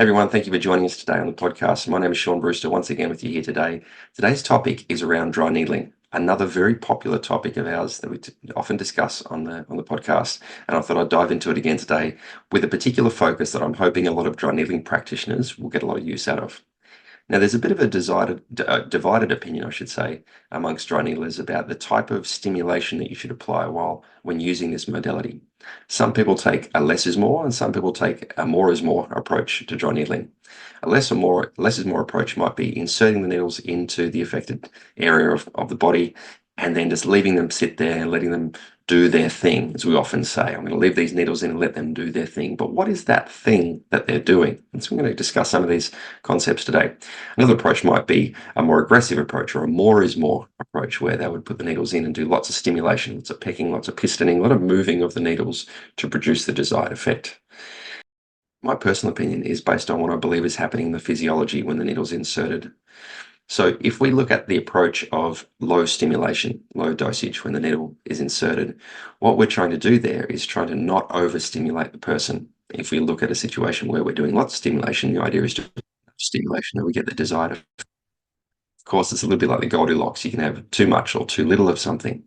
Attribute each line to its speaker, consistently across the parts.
Speaker 1: Everyone, thank you for joining us today on the podcast. My name is Shaun Brewster, once again with you here today. Today's topic is around dry needling, another very popular topic of ours that we often discuss on the podcast. And I thought I'd dive into it again today with a particular focus that I'm hoping a lot of dry needling practitioners will get a lot of use out of. Now, there's a bit of a divided opinion, I should say, amongst dry needlers about the type of stimulation that you should apply when using this modality. Some people take a less is more, and some people take a more is more approach to dry needling. A less is more approach might be inserting the needles into the affected area of the body and then just leaving them sit there and letting them do their thing, as we often say. I'm going to leave these needles in and let them do their thing. But what is that thing that they're doing? And so we're going to discuss some of these concepts today. Another approach might be a more aggressive approach, or a more is more approach, where they would put the needles in and do lots of stimulation, lots of pecking, lots of pistoning, a lot of moving of the needles to produce the desired effect. My personal opinion is based on what I believe is happening in the physiology when the needle's inserted. So if we look at the approach of low stimulation, low dosage when the needle is inserted, what we're trying to do there is trying to not overstimulate the person. If we look at a situation where we're doing lots of stimulation, the idea is to stimulation that we get the desired effect. Of course, it's a little bit like the Goldilocks. You can have too much or too little of something.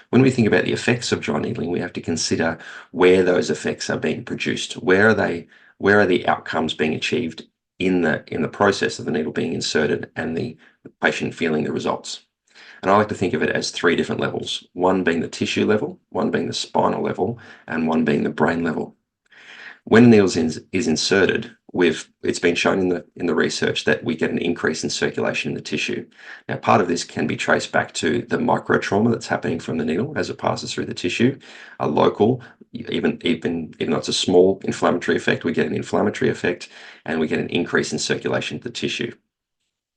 Speaker 1: When we think about the effects of dry needling, we have to consider where those effects are being produced. Where are the outcomes being achieved in the process of the needle being inserted and the patient feeling the results? And I like to think of it as three different levels, one being the tissue level, one being the spinal level, and one being the brain level. When the needle is inserted, it's been shown in the research that we get an increase in circulation in the tissue. Now, part of this can be traced back to the micro trauma that's happening from the needle as it passes through the tissue. A local, even though it's a small inflammatory effect, we get an inflammatory effect, and we get an increase in circulation to the tissue.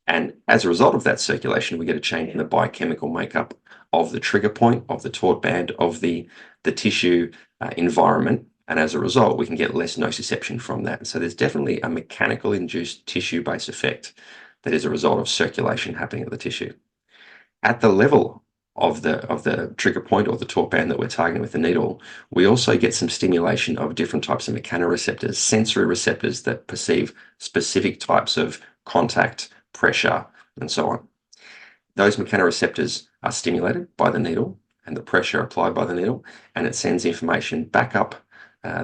Speaker 1: And as a result of that circulation, we get a change in the biochemical makeup of the trigger point, of the taut band, of the tissue environment. And as a result, we can get less nociception from that. So there's definitely a mechanical induced tissue-based effect that is a result of circulation happening at the tissue. At the level of the trigger point or the taut band that we're targeting with the needle, we also get some stimulation of different types of mechanoreceptors, sensory receptors that perceive specific types of contact, pressure, and so on. Those mechanoreceptors are stimulated by the needle and the pressure applied by the needle, and it sends information back up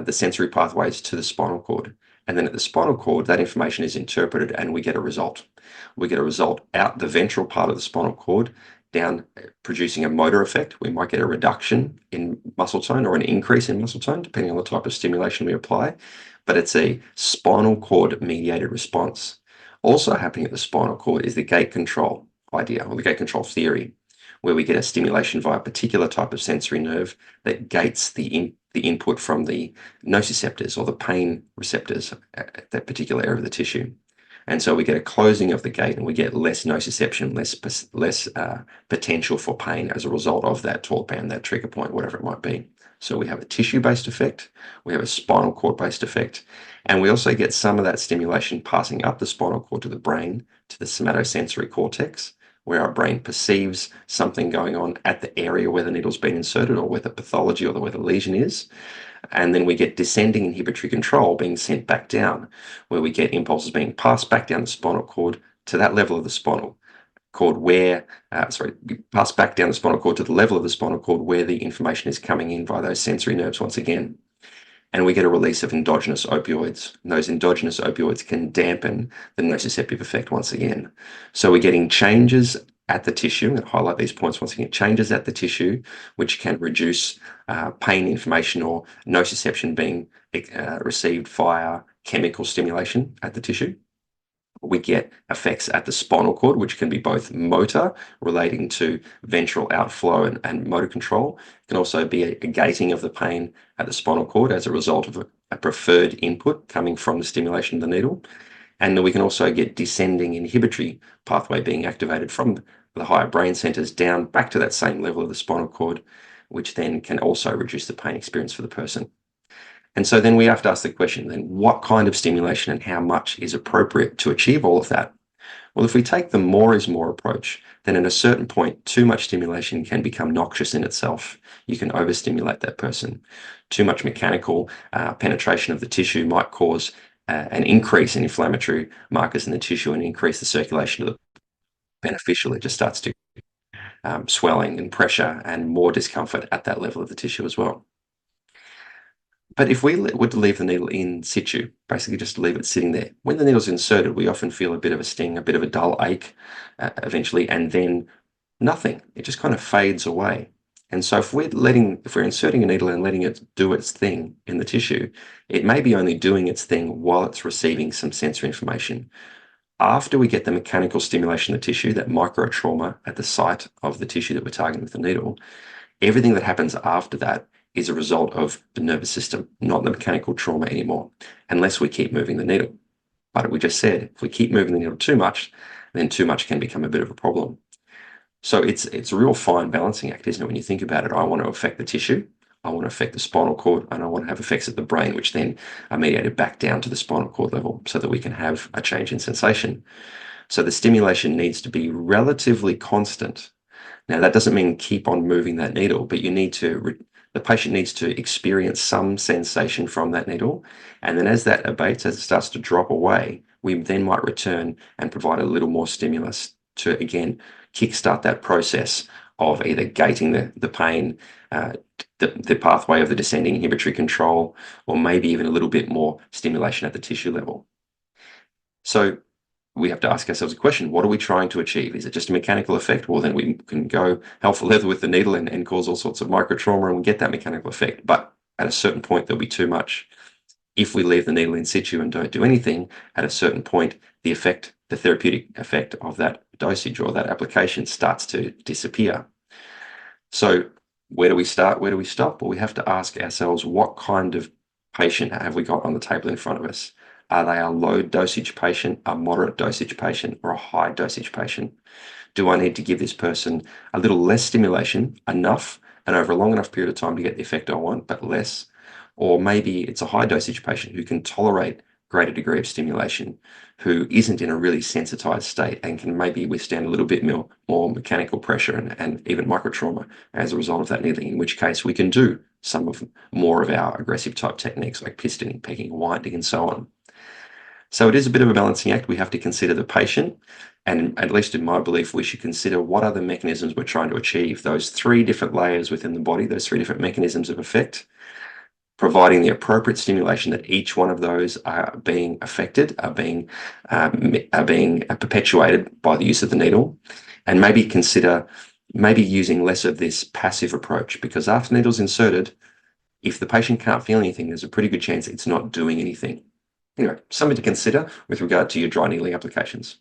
Speaker 1: the sensory pathways to the spinal cord. And then at the spinal cord, that information is interpreted and we get a result. We get a result out the ventral part of the spinal cord, down producing a motor effect. We might get a reduction in muscle tone or an increase in muscle tone, depending on the type of stimulation we apply. But it's a spinal cord mediated response. Also happening at the spinal cord is the gate control idea, or the gate control theory, where we get a stimulation via a particular type of sensory nerve that gates the input from the nociceptors or the pain receptors at that particular area of the tissue. And so we get a closing of the gate and we get less nociception, less potential for pain as a result of that taut band, that trigger point, whatever it might be. So we have a tissue-based effect, we have a spinal cord-based effect, and we also get some of that stimulation passing up the spinal cord to the brain, to the somatosensory cortex, where our brain perceives something going on at the area where the needle's been inserted or where the pathology or where the lesion is. And then we get descending inhibitory control being sent back down, where we get impulses being passed back down the spinal cord to that level of the spinal cord passed back down the spinal cord to the level of the spinal cord where the information is coming in via those sensory nerves once again. And we get a release of endogenous opioids. And those endogenous opioids can dampen the nociceptive effect once again. So we're getting changes at the tissue, and highlight these points once again, changes at the tissue, which can reduce pain information or nociception being received via chemical stimulation at the tissue. We get effects at the spinal cord, which can be both motor, relating to ventral outflow and motor control. It can also be a gating of the pain at the spinal cord as a result of a preferred input coming from the stimulation of the needle. And then we can also get descending inhibitory pathway being activated from the higher brain centers down back to that same level of the spinal cord, which then can also reduce the pain experience for the person. And so then we have to ask the question, then what kind of stimulation and how much is appropriate to achieve all of that? Well, if we take the more is more approach, then at a certain point, too much stimulation can become noxious in itself. You can overstimulate that person. Too much mechanical penetration of the tissue might cause an increase in inflammatory markers in the tissue and increase the circulation of the beneficial. It just starts to swelling and pressure and more discomfort at that level of the tissue as well. But if we were to leave the needle in situ, basically just leave it sitting there, when the needle's inserted, we often feel a bit of a sting, a bit of a dull ache eventually, and then nothing. It just kind of fades away. And so if we're inserting a needle and letting it do its thing in the tissue, it may be only doing its thing while it's receiving some sensory information. After we get the mechanical stimulation of the tissue, that micro trauma at the site of the tissue that we're targeting with the needle, everything that happens after that is a result of the nervous system, not the mechanical trauma anymore, unless we keep moving the needle. But we just said, if we keep moving the needle too much, then too much can become a bit of a problem. So it's a real fine balancing act, isn't it? When you think about it, I want to affect the tissue, I want to affect the spinal cord, and I want to have effects at the brain, which then are mediated back down to the spinal cord level so that we can have a change in sensation. So the stimulation needs to be relatively constant. Now, that doesn't mean keep on moving that needle, but the patient needs to experience some sensation from that needle. And then as that abates, as it starts to drop away, we then might return and provide a little more stimulus to, again, kickstart that process of either gating the pain, the pathway of the descending inhibitory control, or maybe even a little bit more stimulation at the tissue level. So we have to ask ourselves a question: what are we trying to achieve? Is it just a mechanical effect? Well, then we can go hell for leather with the needle and cause all sorts of micro trauma and we get that mechanical effect. But at a certain point, there'll be too much. If we leave the needle in situ and don't do anything, at a certain point, the therapeutic effect of that dosage or that application starts to disappear. So where do we start? Where do we stop? Well, we have to ask ourselves, what kind of patient have we got on the table in front of us? Are they a low dosage patient, a moderate dosage patient, or a high dosage patient? Do I need to give this person a little less stimulation, enough, and over a long enough period of time to get the effect I want, but less? Or maybe it's a high dosage patient who can tolerate greater degree of stimulation, who isn't in a really sensitized state and can maybe withstand a little bit more mechanical pressure and even microtrauma as a result of that needling, in which case we can do more of our aggressive type techniques like pistoning, pegging, winding, and so on. So it is a bit of a balancing act. We have to consider the patient, and at least in my belief, we should consider what are the mechanisms we're trying to achieve, those three different layers within the body, those three different mechanisms of effect, providing the appropriate stimulation that each one of those are being affected, are being perpetuated by the use of the needle, and maybe consider using less of this passive approach, because after the needle's inserted, if the patient can't feel anything, there's a pretty good chance it's not doing anything. Anyway, something to consider with regard to your dry needling applications.